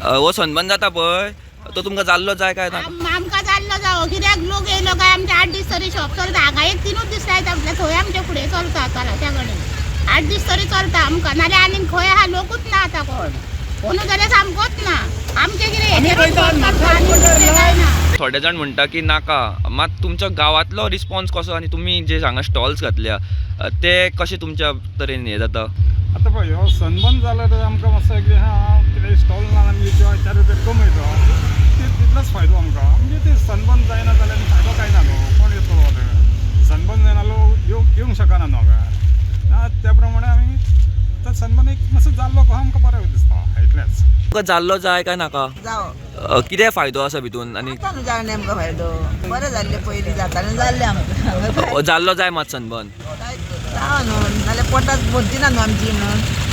हो सनबन जाता पळय तो तुमकां जाल्लो जाय काय ना आमकां जाल्लो जावो कित्याक लोक येयलो काय आमचे 8 दीस तरी शॉप चलता हांगा एक 3 दीस लायता आपल्या थंय आमचे फुडें चलता चलाच्या कडेन 8 दीस तरी चलता आमकां नाल्यार आनीक खंय आहा लोकूच ना आतां कोण जाल्यार सामकोच ना आमचे कितें ना थोडे जाण म्हणटा की नाका मात तुमच्या गांवांतलो रिस्पॉन्स कसो आनी तुमी जे हांगा स्टॉल्स घातल्या ते कशे तुमच्या तरेन हे जाता आतां पळय हो सनबर्न जालो तर आमकां मातसो की हां कितें स्टॉल ना आमी 4 रुपया कमयता तितलोच फायदो आमकां म्हणजे ते सनबर्न जायना जाल्यार फायदो काय ना न्हू कोण येतलो सनबर्न जायना लोक येवंक शकना न्हू हांगा त्या प्रमाणे आमी तो सनबर्न एक मातसो जाल्लो कहो आमकां बरें दिसता इतलेंच तुमकां जाल्लो जाय काय नाका जावं कितें फायदो आसा भितून आनी आतां न्हू जावन आमकां फायदो बरें जाल्लें पयलीं जातालें जाल्लें आमकां जाल्लो जाय मात सनबर्न जावं न्हू नाल्यार पोटाक भरची ना न्हू आमची न्हू